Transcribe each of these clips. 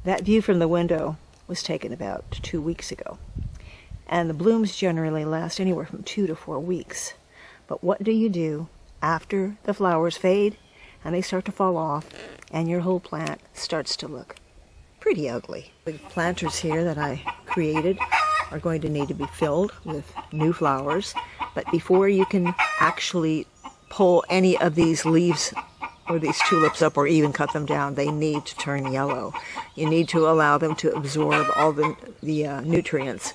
That view from the window was taken about 2 weeks ago. And the blooms generally last anywhere from 2 to 4 weeks. But what do you do after the flowers fade and they start to fall off and your whole plant starts to look pretty ugly? The planters here that I created are going to need to be filled with new flowers. But before you can actually pull any of these leaves or these tulips up or even cut them down, they need to turn yellow. You need to allow them to absorb all the nutrients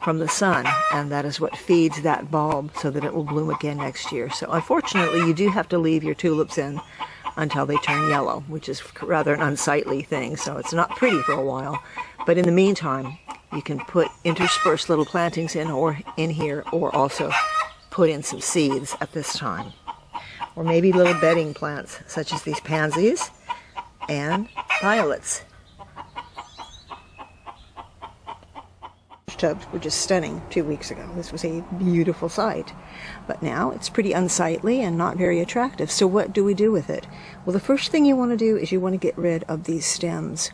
from the sun, and that is what feeds that bulb so that it will bloom again next year. So unfortunately, you do have to leave your tulips in until they turn yellow, which is rather an unsightly thing, so it's not pretty for a while. But in the meantime, you can put interspersed little plantings in here, or also put in some seeds at this time. Or maybe little bedding plants, such as these pansies and violets. Tubs were just stunning 2 weeks ago. This was a beautiful sight. But now it's pretty unsightly and not very attractive. So what do we do with it? Well, the first thing you want to do is you want to get rid of these stems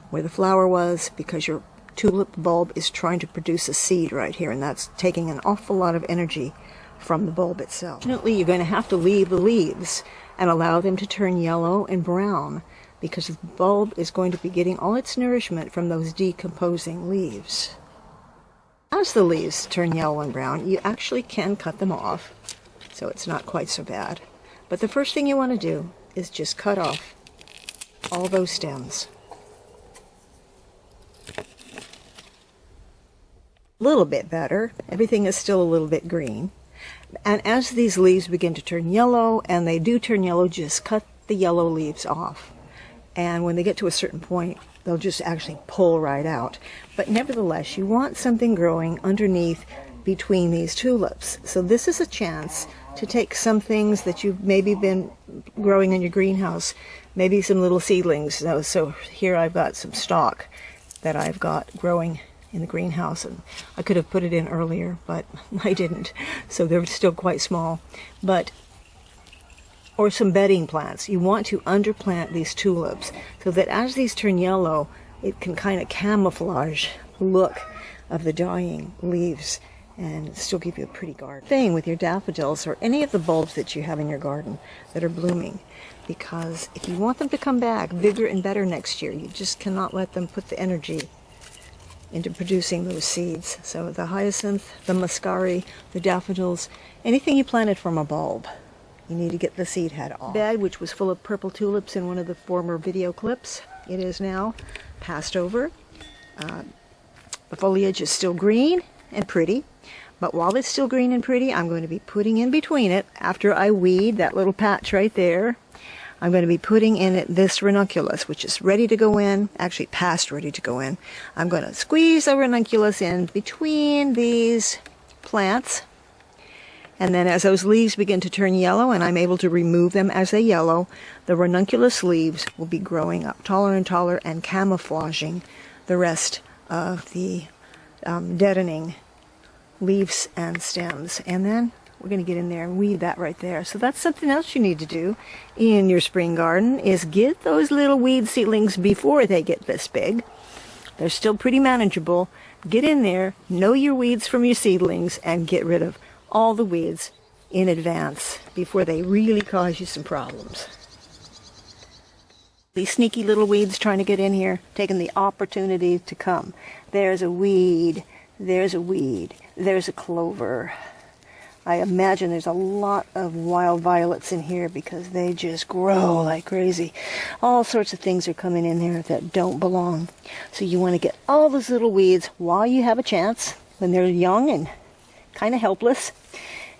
where the flower was, because your tulip bulb is trying to produce a seed right here, and that's taking an awful lot of energy from the bulb itself. Fortunately, you're going to have to leave the leaves and allow them to turn yellow and brown, because the bulb is going to be getting all its nourishment from those decomposing leaves. As the leaves turn yellow and brown, you actually can cut them off, so it's not quite so bad. But the first thing you want to do is just cut off all those stems. A little bit better. Everything is still a little bit green. And as these leaves begin to turn yellow, and they do turn yellow, just cut the yellow leaves off. And when they get to a certain point, they'll just actually pull right out. But nevertheless, you want something growing underneath between these tulips. So this is a chance to take some things that you've maybe been growing in your greenhouse, maybe some little seedlings. So here I've got some stock that I've got growing in the greenhouse, and I could have put it in earlier, but I didn't. So they're still quite small. Or some bedding plants. You want to underplant these tulips so that as these turn yellow, it can kind of camouflage the look of the dying leaves and still give you a pretty garden. Thing with your daffodils or any of the bulbs that you have in your garden that are blooming, because if you want them to come back bigger and better next year, you just cannot let them put the energy into producing those seeds. So the hyacinth, the muscari, the daffodils, anything you planted from a bulb, you need to get the seed head off. Bed, which was full of purple tulips in one of the former video clips, it is now passed over. The foliage is still green and pretty, but while it's still green and pretty, I'm going to be putting in between it, after I weed that little patch right there, I'm going to be putting in it this ranunculus, which is ready to go in, actually past ready to go in. I'm going to squeeze the ranunculus in between these plants. And then as those leaves begin to turn yellow and I'm able to remove them as they yellow, the ranunculus leaves will be growing up taller and taller and camouflaging the rest of the deadening leaves and stems. And then we're going to get in there and weed that right there. So that's something else you need to do in your spring garden, is get those little weed seedlings before they get this big. They're still pretty manageable. Get in there, know your weeds from your seedlings, and get rid of all the weeds in advance before they really cause you some problems. These sneaky little weeds trying to get in here, taking the opportunity to come. There's a weed, there's a weed, there's a clover. I imagine there's a lot of wild violets in here because they just grow like crazy. All sorts of things are coming in there that don't belong. So you want to get all those little weeds while you have a chance, when they're young and kind of helpless.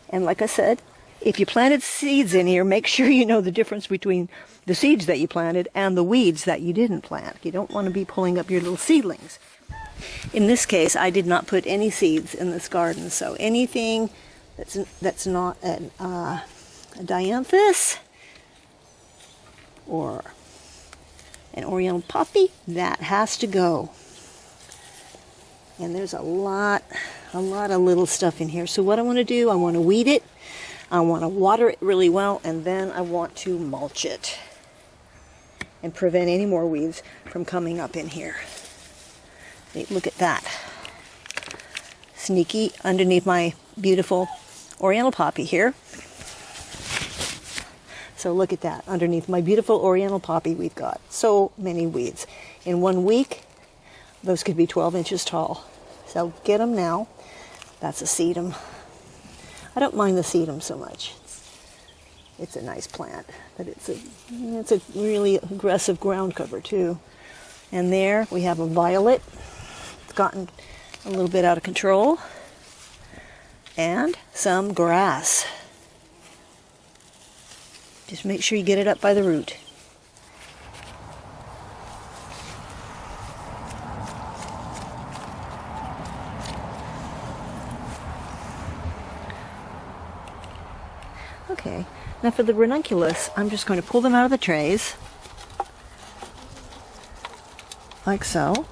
And like I said, if you planted seeds in here, make sure you know the difference between the seeds that you planted and the weeds that you didn't plant. You don't want to be pulling up your little seedlings. In this case, I did not put any seeds in this garden, so anything that's not a dianthus or an oriental poppy, that has to go. And there's a lot of little stuff in here. So what I want to do, I want to weed it, I want to water it really well, and then I want to mulch it. and prevent any more weeds from coming up in here. Look at that. Sneaky underneath my beautiful oriental poppy here. So look at that. Underneath my beautiful oriental poppy, we've got so many weeds. In 1 week, those could be 12 inches tall. So get them now. That's a sedum. I don't mind the sedum so much. It's a nice plant, but it's a really aggressive ground cover too. And there we have a violet. It's gotten a little bit out of control. And some grass. Just make sure you get it up by the root. Okay, now for the ranunculus, I'm just going to pull them out of the trays, like so.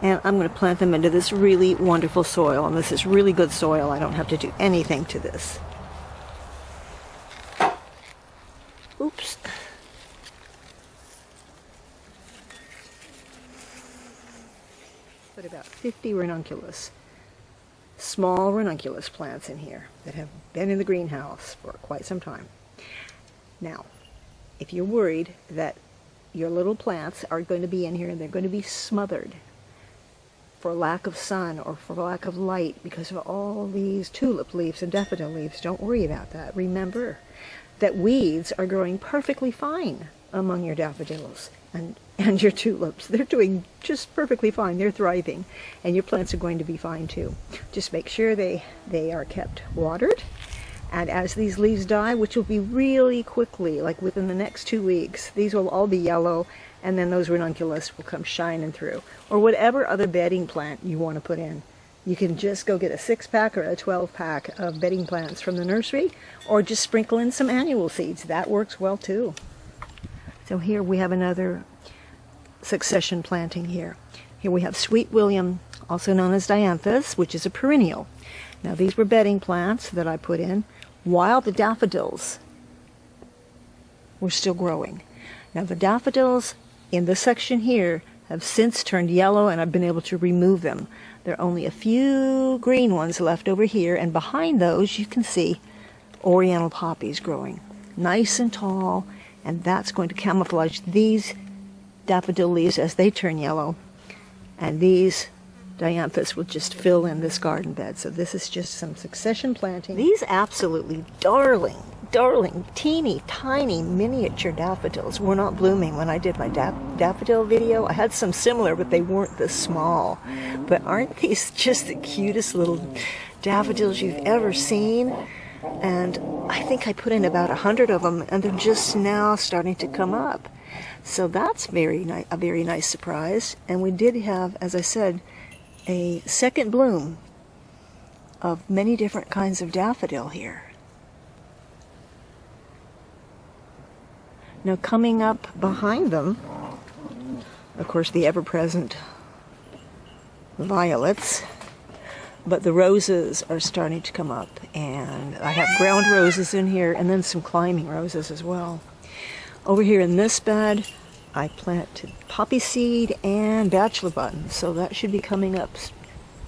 And I'm going to plant them into this really wonderful soil. And this is really good soil. I don't have to do anything to this. Oops. Put about 50 ranunculus, small ranunculus plants in here that have been in the greenhouse for quite some time. Now, if you're worried that your little plants are going to be in here and they're going to be smothered for lack of sun or for lack of light because of all these tulip leaves and daffodil leaves, don't worry about that. Remember that weeds are growing perfectly fine among your daffodils and your tulips. They're doing just perfectly fine. They're thriving, and your plants are going to be fine too. Just make sure they are kept watered, and as these leaves die, which will be really quickly, like within the next 2 weeks, these will all be yellow, and then those ranunculus will come shining through. Or whatever other bedding plant you want to put in. You can just go get a 6-pack or a 12-pack of bedding plants from the nursery, or just sprinkle in some annual seeds. That works well too. So here we have another succession planting here. Here we have Sweet William, also known as dianthus, which is a perennial. Now these were bedding plants that I put in while the daffodils were still growing. Now the daffodils in this section here have since turned yellow, and I've been able to remove them. There are only a few green ones left over here, and behind those you can see oriental poppies growing nice and tall, and that's going to camouflage these daffodil leaves as they turn yellow, and these dianthus will just fill in this garden bed. So this is just some succession planting. These absolutely darling, teeny tiny miniature daffodils were not blooming when I did my daffodil video. I had some similar, but they weren't this small. But aren't these just the cutest little daffodils you've ever seen? And I think I put in about 100 of them, and they're just now starting to come up. So that's a very nice surprise. And we did have, as I said, a second bloom of many different kinds of daffodil here. Now coming up behind them, of course, the ever-present violets, but the roses are starting to come up, and I have ground roses in here and then some climbing roses as well. Over here in this bed, I planted poppy seed and bachelor buttons, so that should be coming up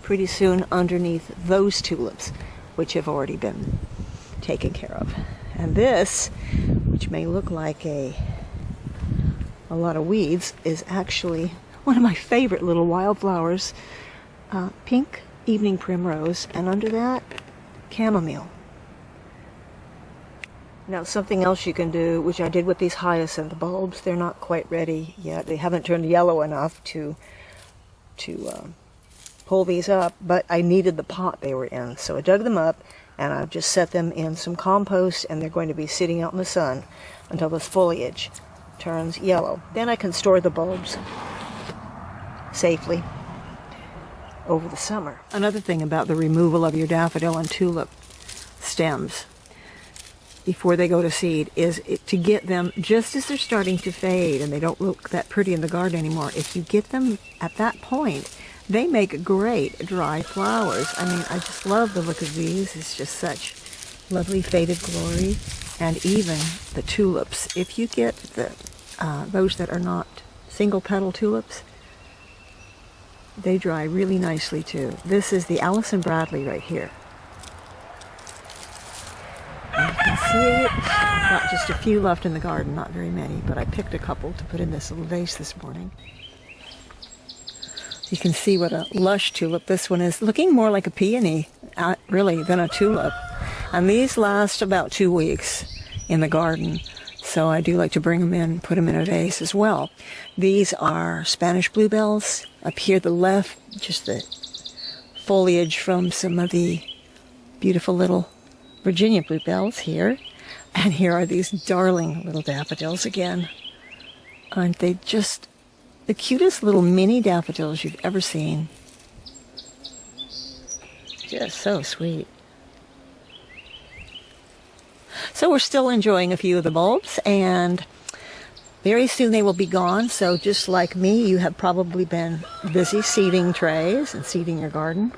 pretty soon underneath those tulips, which have already been taken care of. And this, which may look like a lot of weeds, is actually one of my favorite little wildflowers, pink evening primrose, and under that, chamomile. Now something else you can do, which I did with these hyacinth bulbs, they're not quite ready yet. They haven't turned yellow enough to pull these up, but I needed the pot they were in. So I dug them up, and I've just set them in some compost, and they're going to be sitting out in the sun until this foliage turns yellow. Then I can store the bulbs safely over the summer. Another thing about the removal of your daffodil and tulip stems before they go to seed is to get them just as they're starting to fade and they don't look that pretty in the garden anymore. If you get them at that point, they make great dry flowers. I mean, I just love the look of these. It's just such lovely faded glory. and even the tulips. If you get those that are not single petal tulips, they dry really nicely too. This is the Allison Bradley right here. And you can see it. Got just a few left in the garden, not very many, but I picked a couple to put in this little vase this morning. You can see what a lush tulip this one is, looking more like a peony, really, than a tulip. And these last about 2 weeks in the garden, so I do like to bring them in, put them in a vase as well. These are Spanish bluebells. Up here to the left, just the foliage from some of the beautiful little Virginia bluebells here. And here are these darling little daffodils again. Aren't they just the cutest little mini daffodils you've ever seen? Just so sweet. So we're still enjoying a few of the bulbs, and very soon they will be gone. So just like me, you have probably been busy seeding trays and seeding your garden.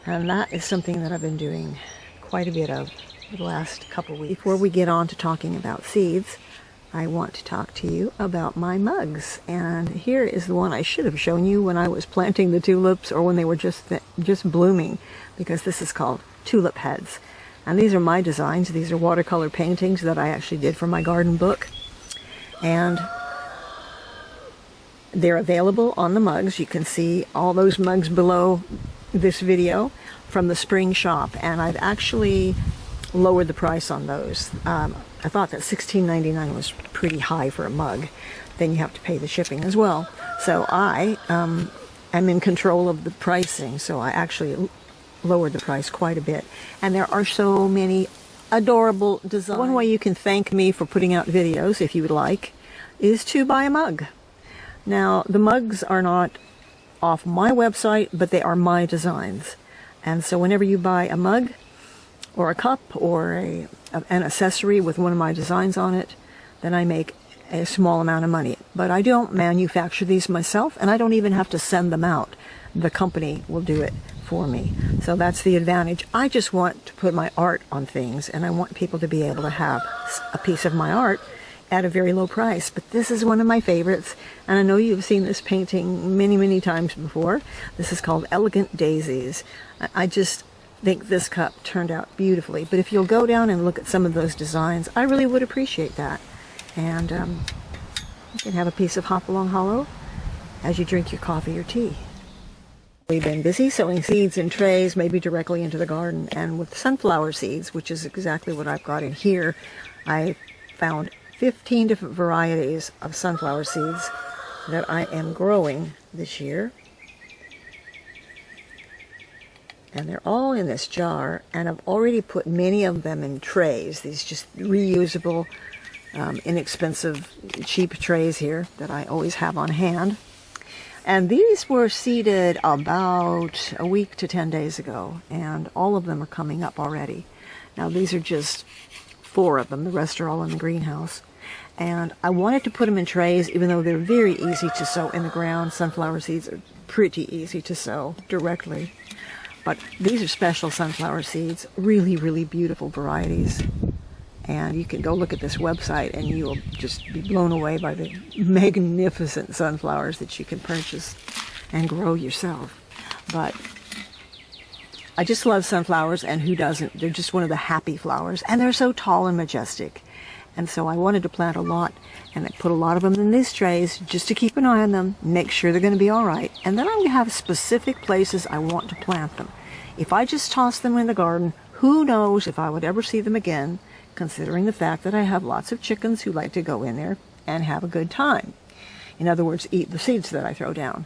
And that is something that I've been doing quite a bit of the last couple weeks. Before we get on to talking about seeds, I want to talk to you about my mugs. And here is the one I should have shown you when I was planting the tulips, or when they were just blooming, because this is called tulip heads. And these are my designs. These are watercolor paintings that I actually did for my garden book. And they're available on the mugs. You can see all those mugs below this video from the spring shop. And I've actually lowered the price on those. I thought that $16.99 was pretty high for a mug. Then you have to pay the shipping as well. So I am in control of the pricing. So I actually lowered the price quite a bit. And there are so many adorable designs. One way you can thank me for putting out videos, if you would like, is to buy a mug. Now, the mugs are not off my website, but they are my designs. And so whenever you buy a mug or a cup or an accessory with one of my designs on it, then I make a small amount of money. But I don't manufacture these myself, and I don't even have to send them out. The company will do it for me. So that's the advantage. I just want to put my art on things, and I want people to be able to have a piece of my art at a very low price. But this is one of my favorites, and I know you've seen this painting many, many times before. This is called Elegant Daisies. I just think this cup turned out beautifully. But if you'll go down and look at some of those designs, I really would appreciate that. And you can have a piece of Hopalong Hollow as you drink your coffee or tea. We've been busy sowing seeds in trays, maybe directly into the garden. And with sunflower seeds, which is exactly what I've got in here, I found 15 different varieties of sunflower seeds that I am growing this year. And they're all in this jar, and I've already put many of them in trays, these just reusable, inexpensive, cheap trays here that I always have on hand. And these were seeded about a week to 10 days ago, and all of them are coming up already. Now these are just 4 of them, the rest are all in the greenhouse. And I wanted to put them in trays, even though they're very easy to sow in the ground. Sunflower seeds are pretty easy to sow directly. But these are special sunflower seeds, really, really beautiful varieties. And you can go look at this website and you'll just be blown away by the magnificent sunflowers that you can purchase and grow yourself. But I just love sunflowers, and who doesn't? They're just one of the happy flowers, and they're so tall and majestic. And so I wanted to plant a lot, and I put a lot of them in these trays just to keep an eye on them, make sure they're going to be all right. And then I'm going to have specific places I want to plant them. If I just toss them in the garden, who knows if I would ever see them again, considering the fact that I have lots of chickens who like to go in there and have a good time. In other words, eat the seeds that I throw down.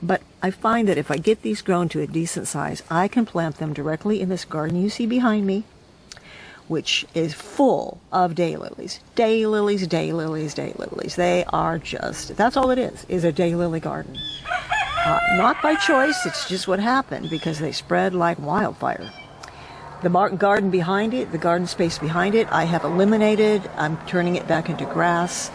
But I find that if I get these grown to a decent size, I can plant them directly in this garden you see behind me, which is full of daylilies. Daylilies, daylilies, daylilies. They are just, that's all it is a daylily garden. Not by choice, it's just what happened, because they spread like wildfire. The garden behind it, the garden space behind it, I have eliminated. I'm turning it back into grass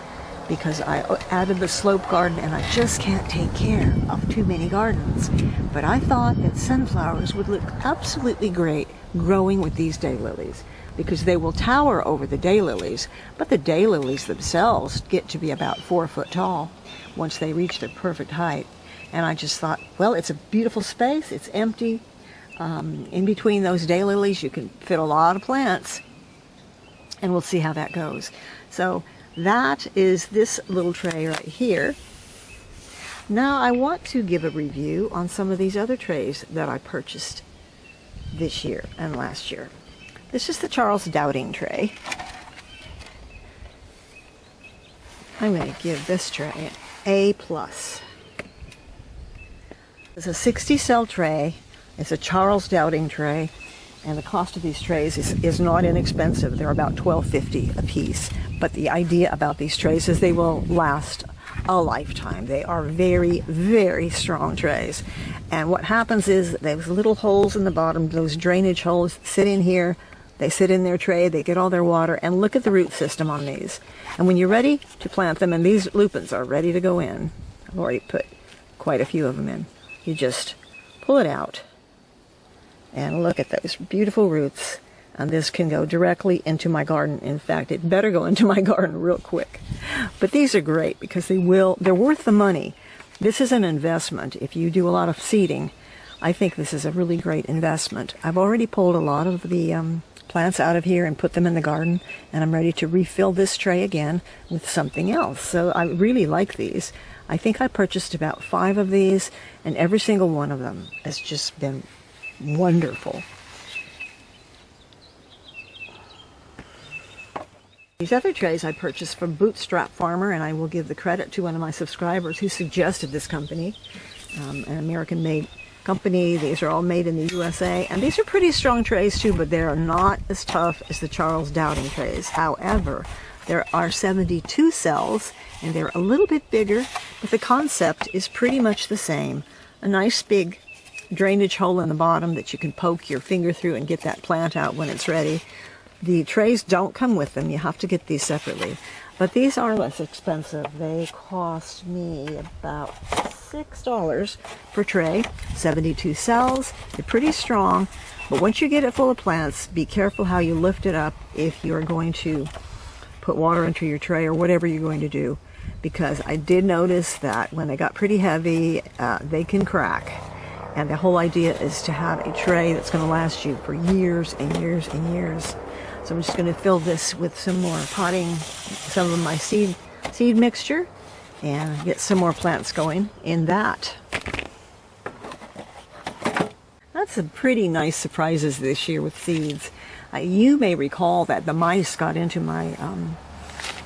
because I added the slope garden, and I just can't take care of too many gardens. But I thought that sunflowers would look absolutely great growing with these daylilies. because they will tower over the daylilies, but the daylilies themselves get to be about 4 foot tall once they reach their perfect height. And I just thought, well, it's a beautiful space, it's empty. In between those daylilies you can fit a lot of plants, and we'll see how that goes. So that is this little tray right here. Now I want to give a review on some of these other trays that I purchased this year and last year. This is the Charles Dowding tray. I'm going to give this tray an A+. It's a 60 cell tray. It's a Charles Dowding tray, and the cost of these trays is not inexpensive. They're about $12.50 a piece. But the idea about these trays is they will last a lifetime. They are very, very strong trays. And what happens is those little holes in the bottom, those drainage holes, sit in here. They sit in their tray, they get all their water, and look at the root system on these. And when you're ready to plant them, and these lupins are ready to go in, I've already put quite a few of them in, you just pull it out and look at those beautiful roots. And this can go directly into my garden. In fact, it better go into my garden real quick. But these are great because they're worth the money. This is an investment. If you do a lot of seeding, I think this is a really great investment. I've already pulled a lot of the plants out of here and put them in the garden, and I'm ready to refill this tray again with something else. So I really like these. I think I purchased about 5 of these, and every single one of them has just been wonderful. These other trays I purchased from Bootstrap Farmer, and I will give the credit to one of my subscribers who suggested this company, an American-made company. These are all made in the USA, and these are pretty strong trays too, but they are not as tough as the Charles Dowding trays. However, there are 72 cells, and they're a little bit bigger, but the concept is pretty much the same. A nice big drainage hole in the bottom that you can poke your finger through and get that plant out when it's ready. The trays don't come with them. You have to get these separately. But these are less expensive. They cost me about $6 per tray. 72 cells. They're pretty strong. But once you get it full of plants, be careful how you lift it up if you're going to put water into your tray or whatever you're going to do. Because I did notice that when they got pretty heavy, they can crack. And the whole idea is to have a tray that's going to last you for years and years and years. So I'm just going to fill this with some more potting, some of my seed mixture, and get some more plants going in that. That's some pretty nice surprises this year with seeds. You may recall that the mice got into my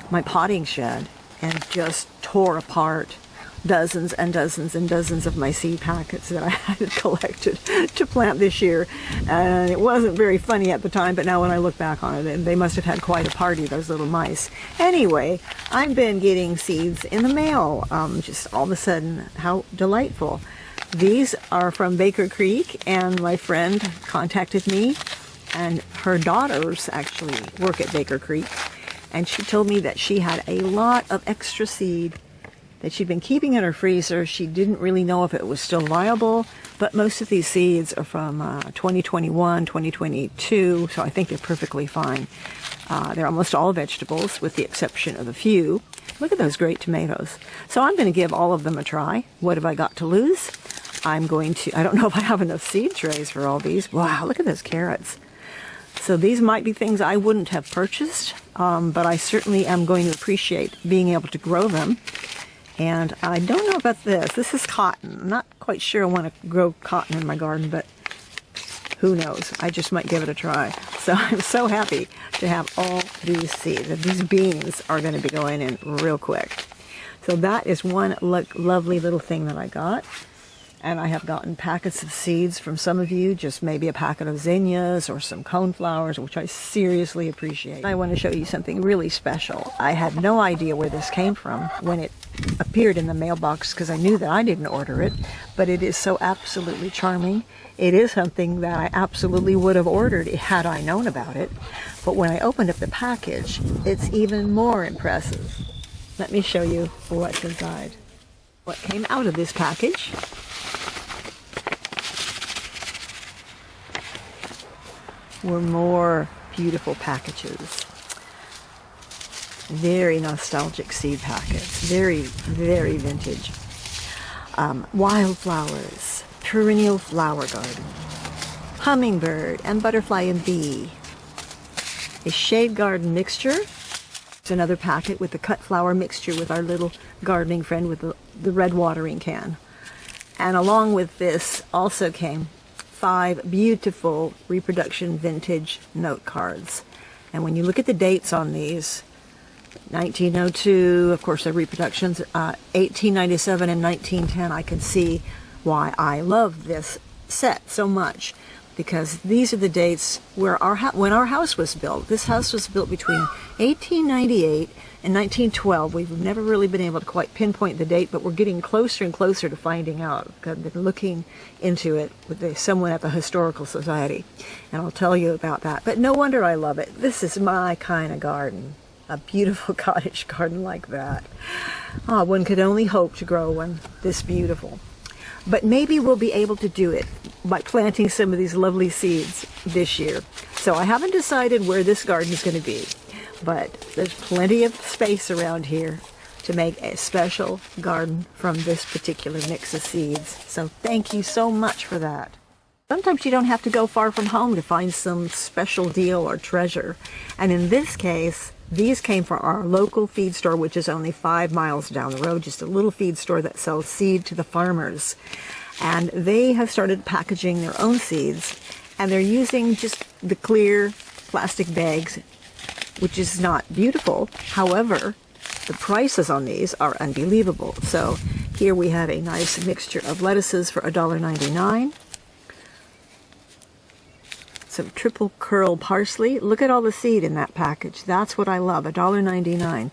my potting shed and just tore apart dozens and dozens and dozens of my seed packets that I had collected to plant this year. And it wasn't very funny at the time, but now when I look back on it, they must have had quite a party, those little mice. Anyway, I've been getting seeds in the mail, just all of a sudden. How delightful. These are from Baker Creek, and my friend contacted me, and her daughters actually work at Baker Creek, and she told me that she had a lot of extra seed that she'd been keeping in her freezer. She didn't really know if it was still viable, but most of these seeds are from 2021, 2022, so I think they're perfectly fine. They're almost all vegetables, with the exception of a few. Look at those great tomatoes. So I'm going to give all of them a try. What have I got to lose? I don't know if I have enough seed trays for all these. Wow, look at those carrots. So these might be things I wouldn't have purchased, but I certainly am going to appreciate being able to grow them. And I don't know about this. This is cotton. I'm not quite sure I want to grow cotton in my garden, but who knows? I just might give it a try. So I'm so happy to have all these seeds. These beans are going to be going in real quick. So that is one lovely little thing that I got. And I have gotten packets of seeds from some of you, just maybe a packet of zinnias or some coneflowers, which I seriously appreciate. I want to show you something really special. I had no idea where this came from when it appeared in the mailbox, because I knew that I didn't order it, but it is so absolutely charming. It is something that I absolutely would have ordered had I known about it. But when I opened up the package, it's even more impressive. Let me show you what's inside. What came out of this package were more beautiful packages. Very nostalgic seed packets. Very, very vintage. Wildflowers, perennial flower garden, hummingbird and butterfly and bee. A shade garden mixture. It's another packet with the cut flower mixture with our little gardening friend with the red watering can. And along with this also came 5 beautiful reproduction vintage note cards. And when you look at the dates on these, 1902, of course they're reproductions, 1897 and 1910, I can see why I love this set so much, because these are the dates where when our house was built. This house was built between 1898 and 1912. We've never really been able to quite pinpoint the date, but we're getting closer and closer to finding out. I've been looking into it with someone at the Historical Society, and I'll tell you about that. But no wonder I love it. This is my kind of garden. A beautiful cottage garden like that. Ah, one could only hope to grow one this beautiful. But maybe we'll be able to do it by planting some of these lovely seeds this year. So I haven't decided where this garden is going to be, but there's plenty of space around here to make a special garden from this particular mix of seeds. So thank you so much for that. Sometimes you don't have to go far from home to find some special deal or treasure. And in this case, these came from our local feed store, which is only 5 miles down the road, just a little feed store that sells seed to the farmers. And they have started packaging their own seeds, and they're using just the clear plastic bags, which is not beautiful. However, the prices on these are unbelievable. So here we have a nice mixture of lettuces for $1.99. Some triple curl parsley. Look at all the seed in that package. That's what I love, $1.99.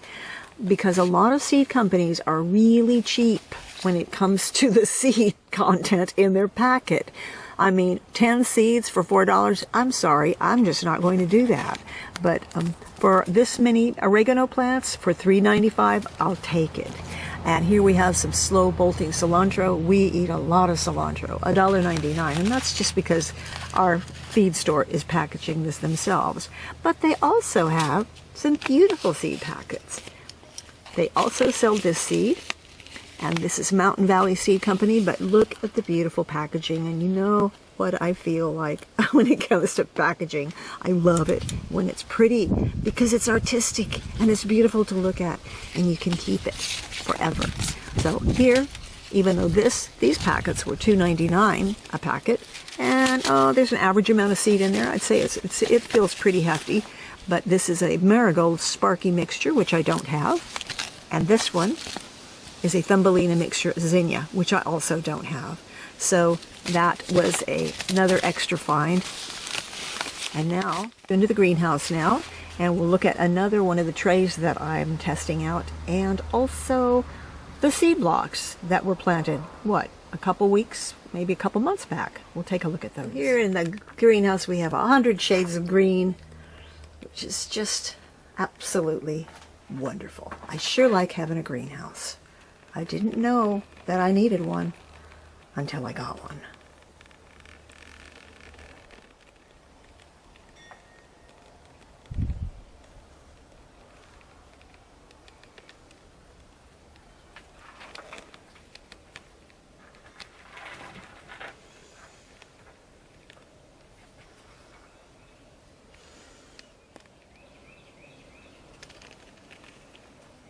Because a lot of seed companies are really cheap when it comes to the seed content in their packet. I mean, 10 seeds for $4, I'm sorry, I'm just not going to do that. But for this many oregano plants, for $3.95, I'll take it. And here we have some slow bolting cilantro. We eat a lot of cilantro, $1.99. And that's just because our feed store is packaging this themselves. But they also have some beautiful seed packets. They also sell this seed. And this is Mountain Valley Seed Company, but look at the beautiful packaging. And you know what I feel like when it comes to packaging. I love it when it's pretty, because it's artistic and it's beautiful to look at, and you can keep it forever. So here, even though these packets were $2.99 a packet, and there's an average amount of seed in there, I'd say it feels pretty hefty. But this is a marigold sparky mixture, which I don't have, and this one is a Thumbelina mixture zinnia, which I also don't have. So that was another extra find. And now, into the greenhouse now, and we'll look at another one of the trays that I'm testing out, and also the seed blocks that were planted, what, a couple weeks, maybe a couple months back. We'll take a look at those. Here in the greenhouse we have 100 shades of green, which is just absolutely wonderful. I sure like having a greenhouse. I didn't know that I needed one until I got one.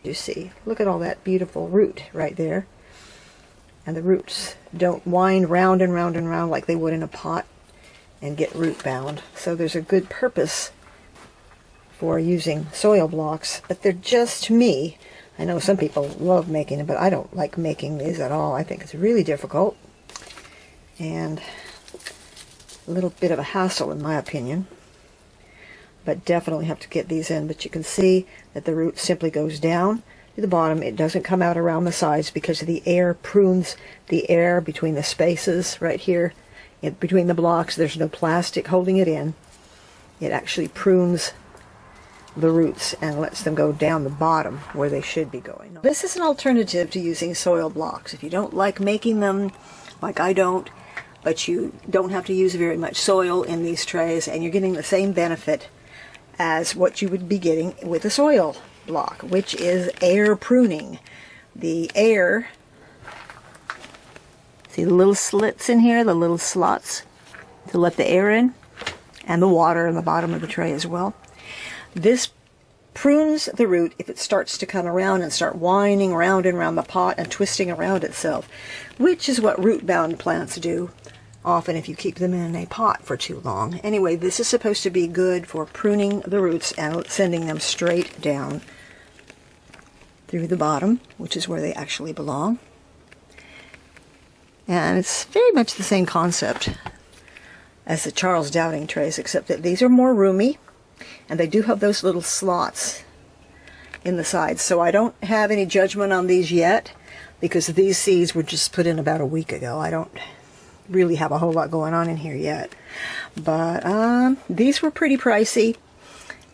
You see, look at all that beautiful root right there, and the roots don't wind round and round and round like they would in a pot and get root bound. So there's a good purpose for using soil blocks, but they're just me. I know some people love making them, but I don't like making these at all. I think it's really difficult and a little bit of a hassle in my opinion. But definitely have to get these in. But you can see that the root simply goes down to the bottom. It doesn't come out around the sides because the air prunes the air between the spaces right here. Between the blocks, there's no plastic holding it in. It actually prunes the roots and lets them go down the bottom where they should be going. This is an alternative to using soil blocks. If you don't like making them, like I don't, but you don't have to use very much soil in these trays, and you're getting the same benefit as what you would be getting with a soil block, which is air pruning. The air, see the little slits in here, the little slots to let the air in, and the water in the bottom of the tray as well. This prunes the root if it starts to come around and start winding round and round the pot and twisting around itself, which is what root-bound plants do often if you keep them in a pot for too long. Anyway, this is supposed to be good for pruning the roots and sending them straight down through the bottom, which is where they actually belong. And it's very much the same concept as the Charles Dowding trays, except that these are more roomy, and they do have those little slots in the sides. So I don't have any judgment on these yet, because these seeds were just put in about a week ago. I don't really have a whole lot going on in here yet. But these were pretty pricey.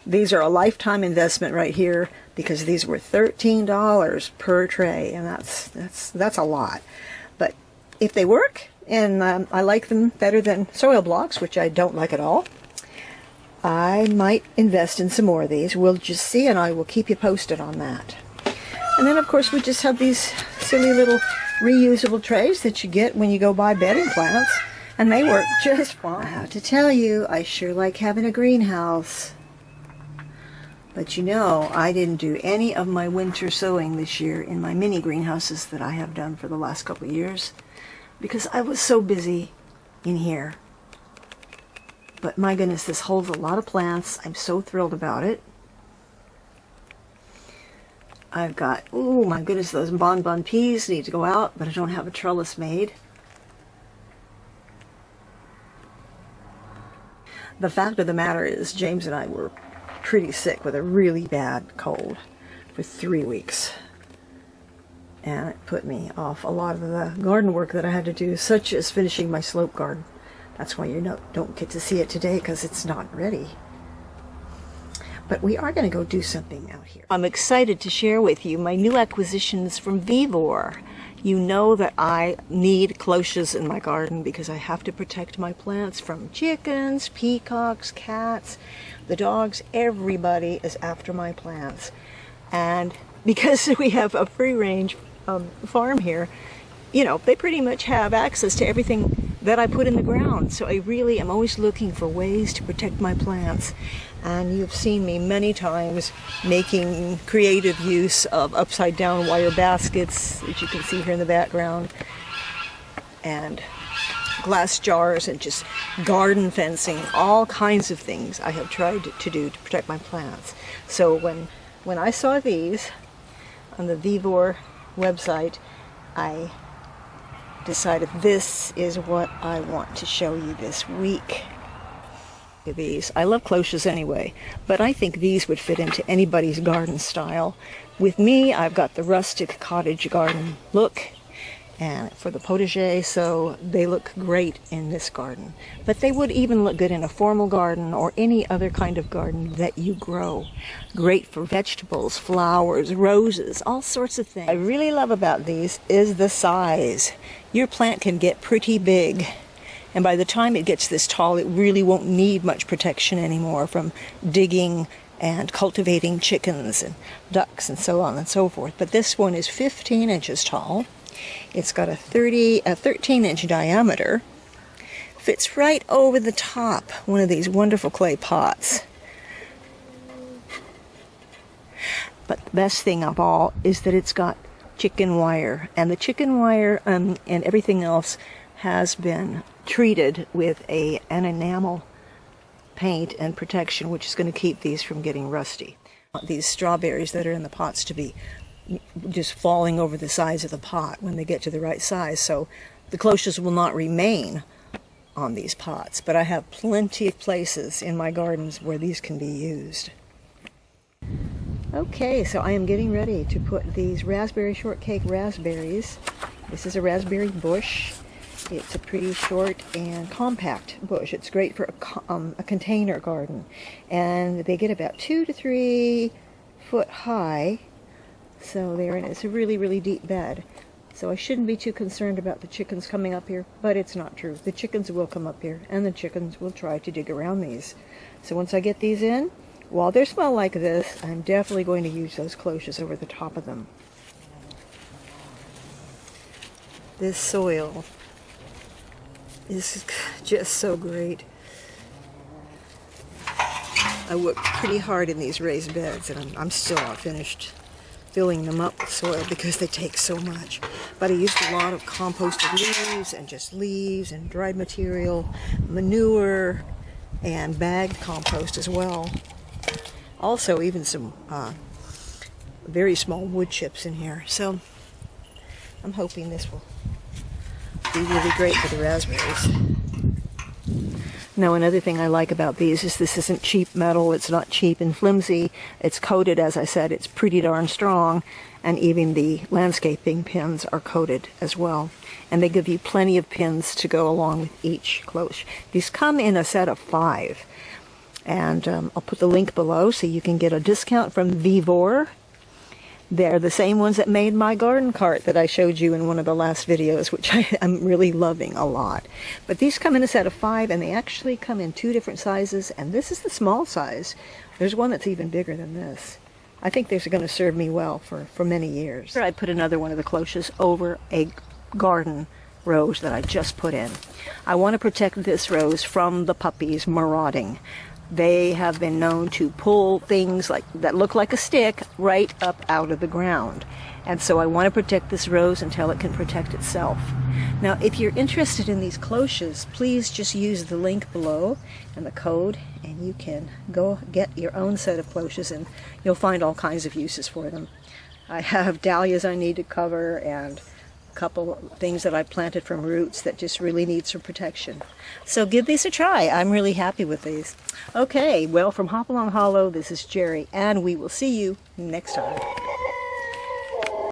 These are a lifetime investment right here, because these were $13 per tray, and that's a lot. But if they work, and I like them better than soil blocks, which I don't like at all, I might invest in some more of these. We'll just see, and I will keep you posted on that. And then, of course, we just have these silly little reusable trays that you get when you go buy bedding plants, and they work just fine. I have to tell you, I sure like having a greenhouse. But you know, I didn't do any of my winter sowing this year in my mini greenhouses that I have done for the last couple of years, because I was so busy in here. But my goodness, this holds a lot of plants. I'm so thrilled about it. I've got, oh my goodness, those bonbon peas need to go out, but I don't have a trellis made. The fact of the matter is, James and I were pretty sick with a really bad cold for 3 weeks. And it put me off a lot of the garden work that I had to do, such as finishing my slope garden. That's why you don't get to see it today, because it's not ready. But we are going to go do something out here. I'm excited to share with you my new acquisitions from VEVOR. You know that I need cloches in my garden because I have to protect my plants from chickens, peacocks, cats, the dogs. Everybody is after my plants. And because we have a free-range farm here, you know, they pretty much have access to everything that I put in the ground. So I really am always looking for ways to protect my plants. And you've seen me many times making creative use of upside down wire baskets, as you can see here in the background, and glass jars, and just garden fencing, all kinds of things I have tried to do to protect my plants. So when I saw these on the VEVOR website, I decided this is what I want to show you this week. These. I love cloches anyway, but I think these would fit into anybody's garden style. With me, I've got the rustic cottage garden look, and for the potager, so they look great in this garden. But they would even look good in a formal garden or any other kind of garden that you grow. Great for vegetables, flowers, roses, all sorts of things. What I really love about these is the size. Your plant can get pretty big, and by the time it gets this tall, it really won't need much protection anymore from digging and cultivating chickens and ducks and so on and so forth. But this one is 15 inches tall. It's got a 13-inch diameter. Fits right over the top one of these wonderful clay pots. But the best thing of all is that it's got chicken wire, and the chicken wire and everything else has been treated with an enamel paint and protection, which is going to keep these from getting rusty. These strawberries that are in the pots to be just falling over the sides of the pot when they get to the right size, so the cloches will not remain on these pots. But I have plenty of places in my gardens where these can be used. Okay, so I am getting ready to put these raspberry shortcake raspberries. This is a raspberry bush. It's a pretty short and compact bush. It's great for a container garden. And they get about 2 to 3 foot high. So it's a really, really deep bed. So I shouldn't be too concerned about the chickens coming up here, but it's not true. The chickens will come up here, and the chickens will try to dig around these. So once I get these in, while they smell like this, I'm definitely going to use those cloches over the top of them. This soil is just so great. I worked pretty hard in these raised beds, and I'm still not finished filling them up with soil because they take so much. But I used a lot of composted leaves and just leaves and dried material, manure, and bagged compost as well. Also, even some very small wood chips in here. So I'm hoping this will be really great for the raspberries. Now, another thing I like about these is this isn't cheap metal. It's not cheap and flimsy. It's coated, as I said, it's pretty darn strong. And even the landscaping pins are coated as well. And they give you plenty of pins to go along with each cloche. These come in a set of 5. And I'll put the link below so you can get a discount from VEVOR. They're the same ones that made my garden cart that I showed you in one of the last videos, which I'm really loving a lot. But these come in a set of 5, and they actually come in 2 different sizes, and this is the small size. There's one that's even bigger than this. I think these are going to serve me well for many years. I put another one of the cloches over a garden rose that I just put in. I want to protect this rose from the puppies marauding. They have been known to pull things like that look like a stick right up out of the ground. And so I want to protect this rose until it can protect itself. Now, if you're interested in these cloches, please just use the link below and the code, and you can go get your own set of cloches, and you'll find all kinds of uses for them. I have dahlias I need to cover, and couple of things that I planted from roots that just really need some protection. So give these a try. I'm really happy with these. Okay, well, from Hopalong Hollow, this is Jerry, and we will see you next time.